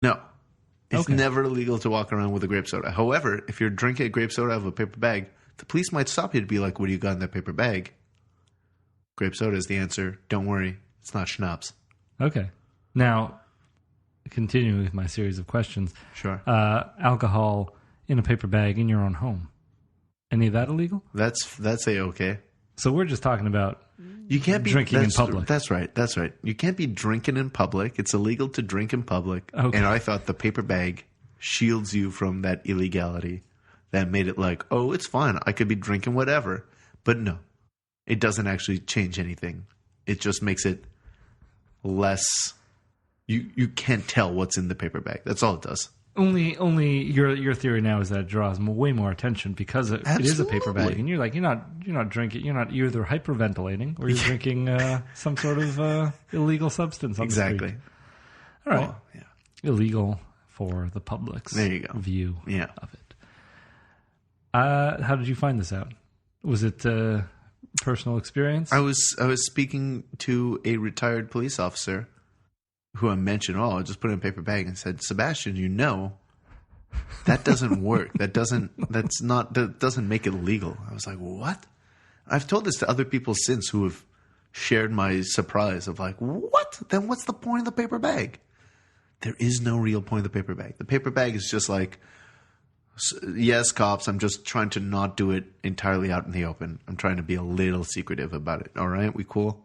No. It's Okay. never illegal to walk around with a grape soda. However, if you're drinking a grape soda out of a paper bag, the police might stop you to be like, what do you got in that paper bag? Grape soda is the answer. Don't worry. It's not schnapps. Okay. Now, continuing with my series of questions. Sure. Alcohol in a paper bag in your own home. Any of that illegal? That's A-okay. So we're just talking about You can't be drinking in public. That's right. That's right. You can't be drinking in public. It's illegal to drink in public. Okay. And I thought the paper bag shields you from that illegality. That made it like, oh, it's fine. I could be drinking whatever. But no, it doesn't actually change anything. It just makes it less. You can't tell what's in the paper bag. That's all it does. Only your theory now is that it draws way more attention because it is a paper bag, Absolutely. and you're not drinking, you're either hyperventilating or you're drinking some sort of illegal substance on the Exactly. street. All right, Well, yeah. illegal for the public's There you go. view Yeah. of it. How did you find this out? Was it personal experience? I was speaking to a retired police officer who I mentioned, I just put it in a paper bag and said, Sebastian, that doesn't work. That doesn't make it legal. I was like, what? I've told this to other people since who have shared my surprise of like, what? Then what's the point of the paper bag? There is no real point of the paper bag. The paper bag is just like, yes, cops, I'm just trying to not do it entirely out in the open. I'm trying to be a little secretive about it. All right? We cool?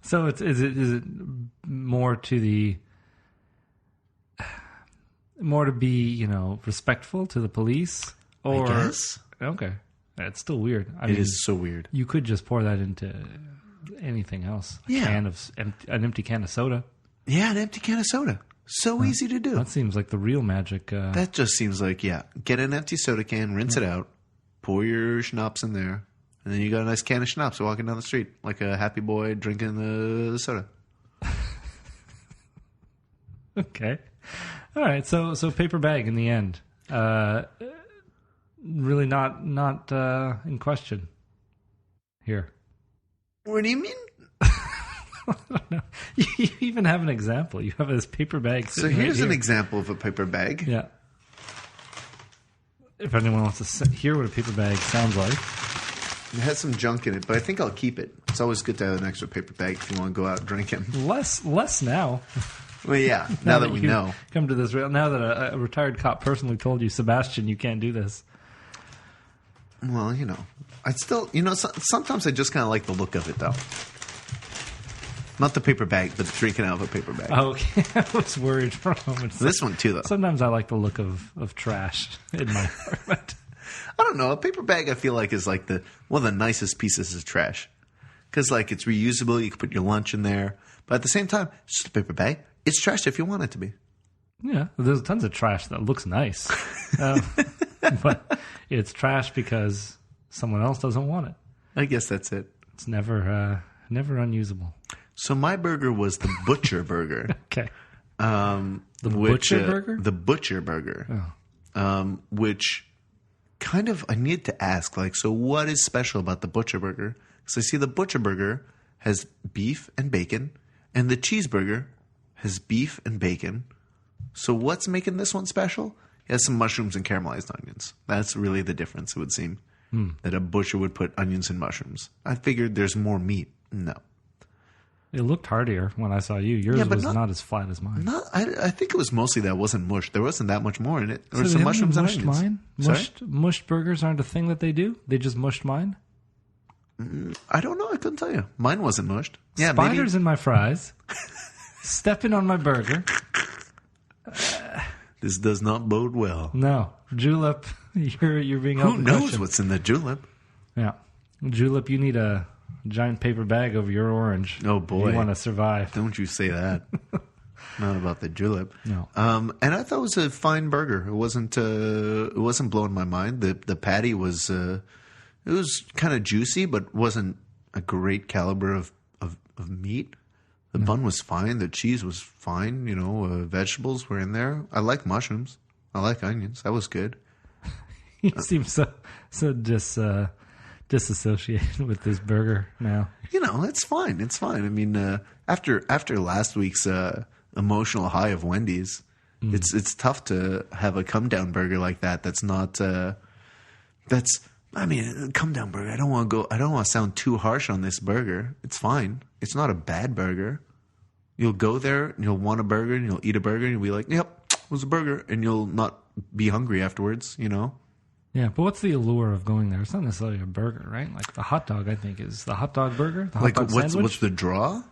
So is it more to be respectful to the police, or I guess. Okay, it's still weird. It is so weird. You could just pour that into anything else. An empty can of soda. Yeah, an empty can of soda. So easy to do. That seems like the real magic. That just seems like, get an empty soda can, rinse it out, pour your schnapps in there, and then you got a nice can of schnapps walking down the street like a happy boy drinking the soda. Okay. All right. So paper bag in the end. Really not in question here. What do you mean? I don't know. You even have an example. You have this paper bag. So here's an example of a paper bag. Yeah. If anyone wants to hear what a paper bag sounds like. It has some junk in it, but I think I'll keep it. It's always good to have an extra paper bag if you want to go out drinking. Less now. Well, yeah, now that we know. Come to this, now that a retired cop personally told you, Sebastian, you can't do this. Well, I still, sometimes I just kind of like the look of it, though. Not the paper bag, but drinking out of a paper bag. Oh, okay. I was worried for a moment. This one, too, though. Sometimes I like the look of trash in my apartment. I don't know. A paper bag, I feel like, is like one of the nicest pieces of trash. Because, like, it's reusable. You can put your lunch in there. But at the same time, it's just a paper bag. It's trash if you want it to be. Yeah. There's tons of trash that looks nice. But it's trash because someone else doesn't want it. I guess that's it. It's never unusable. So my burger was the butcher burger. Okay. The butcher burger? The butcher burger. Oh. Which kind of, I need to ask, like, so what is special about the butcher burger? Because I see the butcher burger has beef and bacon, and the cheeseburger has beef and bacon. So what's making this one special? It has some mushrooms and caramelized onions. That's really the difference, it would seem. That a butcher would put onions and mushrooms. I figured there's more meat. No. It looked heartier when I saw you. Yours was not as flat as mine. I think it was mostly that it wasn't mushed. There wasn't that much more in it. There So were they some haven't mushrooms and mushed onions. mine? Mushed burgers aren't a thing that they do? They just mushed mine? I don't know. I couldn't tell you. Mine wasn't mushed. Yeah, Spiders in my fries. Stepping on my burger. This does not bode well. No. Julep, you're being Who open knows question. what's in the julep? Yeah. Julep, you need a giant paper bag over your orange. Oh, boy. If you want to survive. Don't you say that. Not about the julep. No. And I thought it was a fine burger. It wasn't blowing my mind. The patty was it was kind of juicy, but wasn't a great caliber of meat. The bun was fine. The cheese was fine. Vegetables were in there. I like mushrooms. I like onions. That was good. You seem so disassociated with this burger now. It's fine. It's fine. I mean, after last week's emotional high of Wendy's, It's tough to have a come down burger like that. That's not. I mean, come down burger. I don't want to sound too harsh on this burger. It's fine. It's not a bad burger. You'll go there and you'll want a burger and you'll eat a burger and you'll be like, "Yep, it was a burger," and you'll not be hungry afterwards. Yeah, but what's the allure of going there? It's not necessarily a burger, right? Like the hot dog, I think, is the hot dog burger. The hot dog sandwich? What's the draw?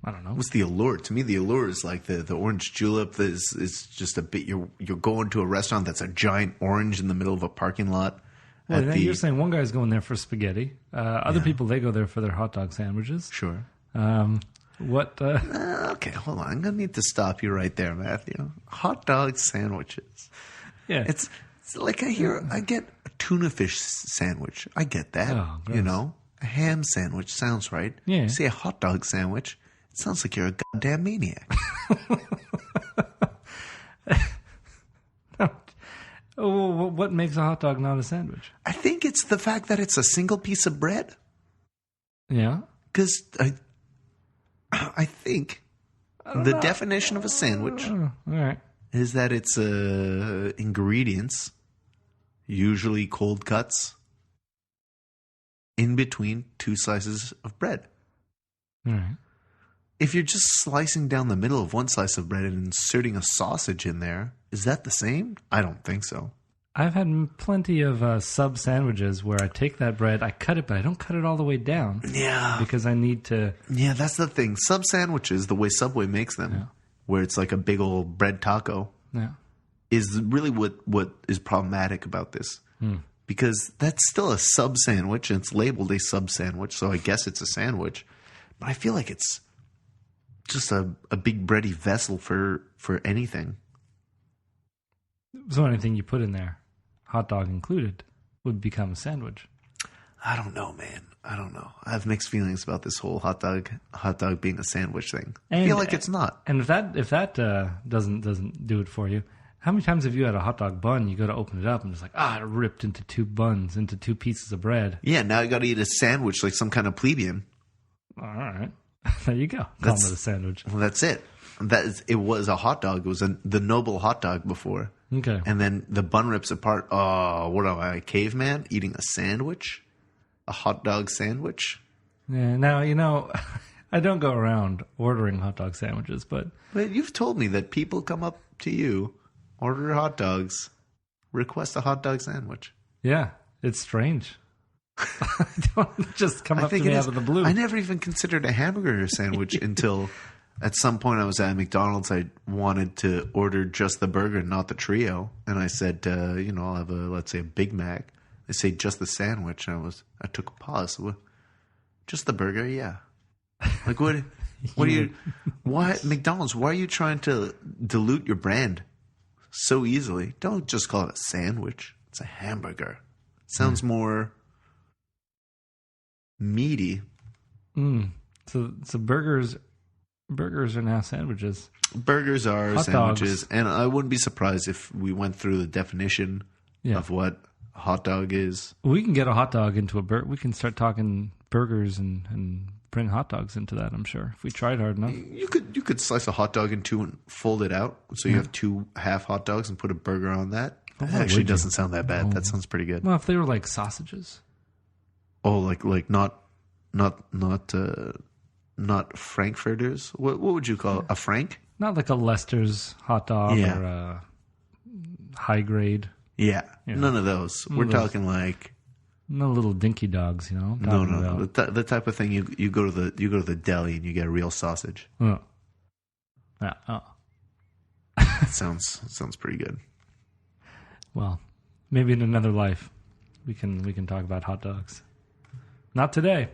I don't know. What's the allure? To me, the allure is like the orange julep. Is just a bit. You're going to a restaurant that's a giant orange in the middle of a parking lot. Well, you're saying one guy's going there for spaghetti. Other people, they go there for their hot dog sandwiches. Sure. What? Okay, hold on. I'm gonna need to stop you right there, Matthew. Hot dog sandwiches. Yeah, it's like I get a tuna fish sandwich. I get that. Oh, gross. A ham sandwich sounds right. Yeah. You say a hot dog sandwich, it sounds like you're a goddamn maniac. What makes a hot dog not a sandwich? I think it's the fact that it's a single piece of bread. Yeah. Because I think the definition of a sandwich All right. is that it's ingredients, usually cold cuts, in between two slices of bread. All right. If you're just slicing down the middle of one slice of bread and inserting a sausage in there, is that the same? I don't think so. I've had plenty of sub sandwiches where I take that bread, I cut it, but I don't cut it all the way down. Yeah. Because I need to... Yeah, that's the thing. Sub sandwiches, the way Subway makes them, where it's like a big old bread taco, is really what is problematic about this. Because that's still a sub sandwich, and it's labeled a sub sandwich, so I guess it's a sandwich. But I feel like it's just a big bready vessel for anything. So anything you put in there, hot dog included, would become a sandwich. I don't know, man. I don't know. I have mixed feelings about this whole hot dog being a sandwich thing. I feel like it's not. And if that doesn't do it for you, how many times have you had a hot dog bun? You go to open it up and it's like, it ripped into two buns, into two pieces of bread. Yeah, now you got to eat a sandwich like some kind of plebeian. All right, there you go. Call it a sandwich. Well, that's it. It was a hot dog. It was the noble hot dog before. Okay. And then the bun rips apart. Oh, what am I, a caveman eating a sandwich? A hot dog sandwich? Yeah. Now, I don't go around ordering hot dog sandwiches, but you've told me that people come up to you, order hot dogs, request a hot dog sandwich. Yeah, it's strange. Don't just come up to me out of the blue. I never even considered a hamburger sandwich until at some point I was at McDonald's. I wanted to order just the burger, not the trio. And I said, I'll have let's say a Big Mac. They say just the sandwich. And I took a pause. Just the burger? Yeah. Like what why McDonald's, why are you trying to dilute your brand so easily? Don't just call it a sandwich. It's a hamburger. It sounds more meaty. So burgers are now sandwiches. Burgers are hot sandwiches, dogs. And I wouldn't be surprised if we went through the definition of what a hot dog is. We can get a hot dog into a burger. We can start talking burgers and bring hot dogs into that, I'm sure, if we tried hard enough. You could slice a hot dog in two and fold it out, so you have two half hot dogs and put a burger on that. That actually doesn't sound that bad. That sounds pretty good. Well, if they were like sausages. Oh, like not frankfurters. What would you call it? A frank? Not like a Lester's hot dog or a high grade. Yeah, none of those. We're talking like no little dinky dogs, No. The type of thing you go to the deli and you get a real sausage. Oh. Yeah. Oh. That sounds pretty good. Well, maybe in another life we can talk about hot dogs. Not today.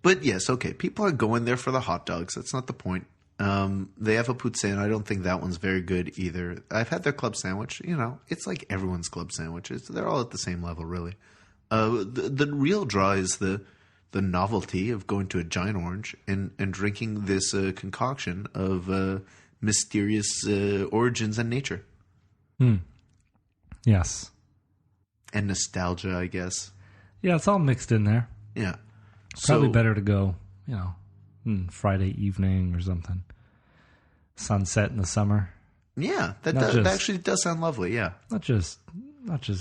But yes, okay. People are going there for the hot dogs. That's not the point. They have a poutine. I don't think that one's very good either. I've had their club sandwich. It's like everyone's club sandwiches. They're all at the same level, really. The real draw is the novelty of going to a Giant Orange and drinking this concoction of mysterious origins and nature. Yes. And nostalgia, I guess. Yeah, it's all mixed in there. Yeah. Probably better to go, Friday evening or something. Sunset in the summer. Yeah, that actually does sound lovely. Yeah, not just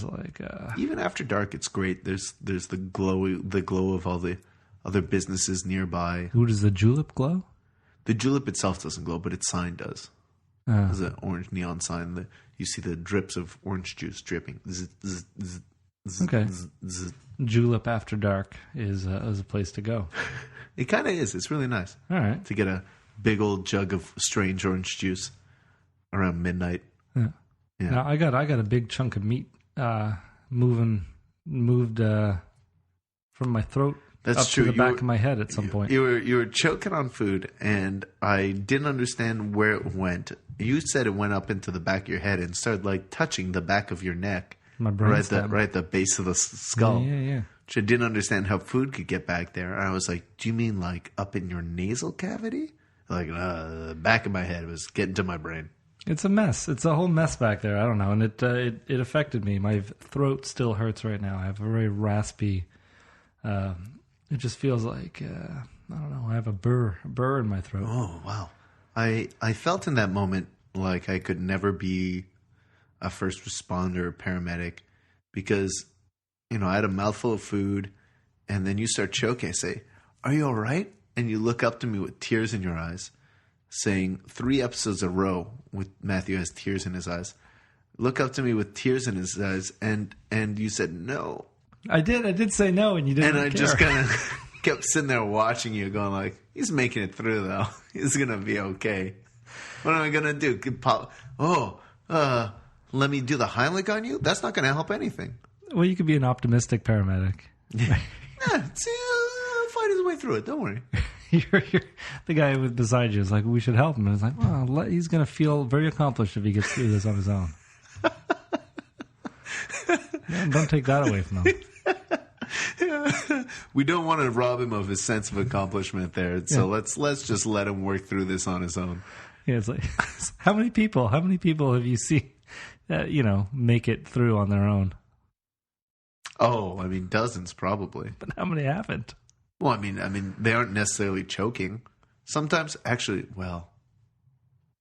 like even after dark, it's great. There's the glow of all the other businesses nearby. Ooh, does the Julep glow? The Julep itself doesn't glow, but its sign does. There's an orange neon sign. You see the drips of orange juice dripping. Okay. Julep after dark is a place to go. It kind of is. It's really nice. All right. To get a big old jug of strange orange juice around midnight. Yeah. Now I got a big chunk of meat moved from my throat up to the back of my head at some point. You were choking on food, and I didn't understand where it went. You said it went up into the back of your head and started like touching the back of your neck. My brain right at the base of the skull. Yeah. Which I didn't understand how food could get back there. And I was like, do you mean like up in your nasal cavity? Like the back of my head was getting to my brain. It's a mess. It's a whole mess back there. I don't know. And it affected me. My throat still hurts right now. I have a very raspy, it just feels like, I don't know, I have a burr in my throat. Oh, wow. I felt in that moment like I could never be a first responder or paramedic because, I had a mouthful of food and then you start choking. I say, are you all right? And you look up to me with tears in your eyes, saying 3 episodes in a row with Matthew has tears in his eyes. Look up to me with tears in his eyes and you said no. I did say no, and you didn't. And I care. just kind of kept sitting there watching you, going like, "He's making it through, though. He's gonna be okay. What am I gonna do? Let me do the Heimlich on you? That's not gonna help anything." Well, you could be an optimistic paramedic. Yeah, see, I'll fight his way through it. Don't worry. you're the guy beside you is like, we should help him. And it's like, well, he's gonna feel very accomplished if he gets through this on his own. Yeah, don't take that away from him. We don't want to rob him of his sense of accomplishment there. So let's just let him work through this on his own. Yeah, it's like, how many people have you seen make it through on their own? Oh, I mean, dozens probably. But how many haven't? Well, I mean, they aren't necessarily choking. Sometimes, actually,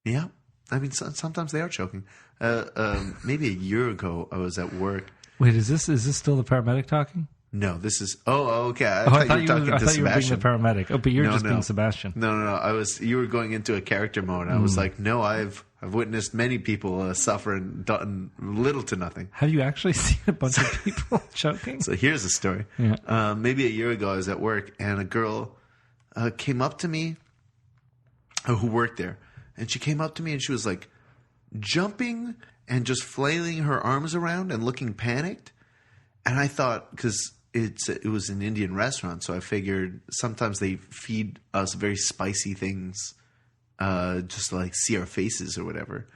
yeah. I mean, sometimes they are choking. Maybe a year ago, I was at work. Wait, is this still the paramedic talking? No, this is. Oh, okay. I thought you were talking to Sebastian. You were being the paramedic. Oh, but you're just being Sebastian. No. You were going into a character mode. I was like, no, I've witnessed many people suffer and done little to nothing. Have you actually seen a bunch of people choking? So here's the story. Yeah. Maybe a year ago, I was at work, and a girl came up to me who worked there, and she came up to me, and she was like jumping and just flailing her arms around and looking panicked. And I thought, because it was an Indian restaurant, so I figured sometimes they feed us very spicy things just to like see our faces or whatever.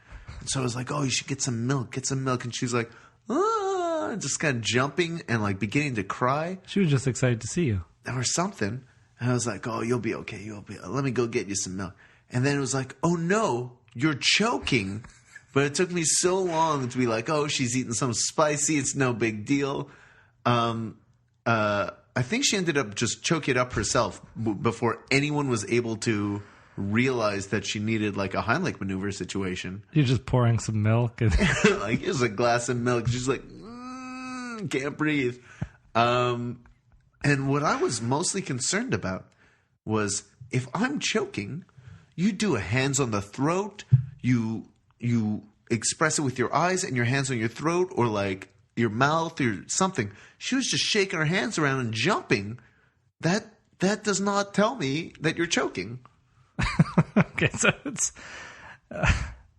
And so I was like, oh, you should get some milk. And she's like, just kind of jumping and like beginning to cry. She was just excited to see you. Or something. And I was like, oh, you'll be okay. Let me go get you some milk. And then it was like, oh no, you're choking. But it took me so long to be like, oh, she's eating something spicy. It's no big deal. I think she ended up just choking it up herself before anyone was able to realize that she needed like a Heimlich maneuver situation. You're just pouring some milk. And like, here's a glass of milk. She's like, can't breathe. And what I was mostly concerned about was if I'm choking, you do a hands on the throat, you express it with your eyes and your hands on your throat or like your mouth or something. She was just shaking her hands around and jumping. That does not tell me that you're choking. Okay, so it's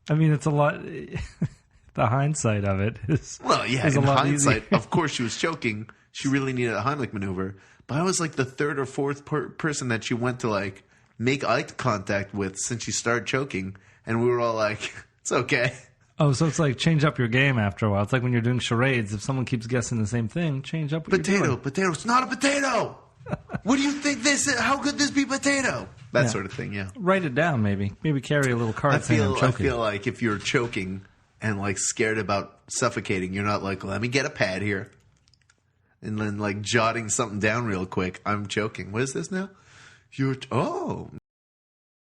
it's a lot. The hindsight of it is in hindsight, of course she was choking. She really needed a Heimlich maneuver. But I was like the third or fourth person that she went to like make eye contact with since she started choking. And we were all like, it's okay. Oh, so it's like change up your game after a while. It's like when you're doing charades. If someone keeps guessing the same thing, change up what you're doing. Potato. It's not a potato. What do you think this is? How could this be potato? That sort of thing, yeah. Write it down, maybe. Maybe carry a little card saying I'm choking. I feel like if you're choking and like scared about suffocating, you're not like, let me get a pad here. And then like jotting something down real quick. I'm choking. What is this now? You're oh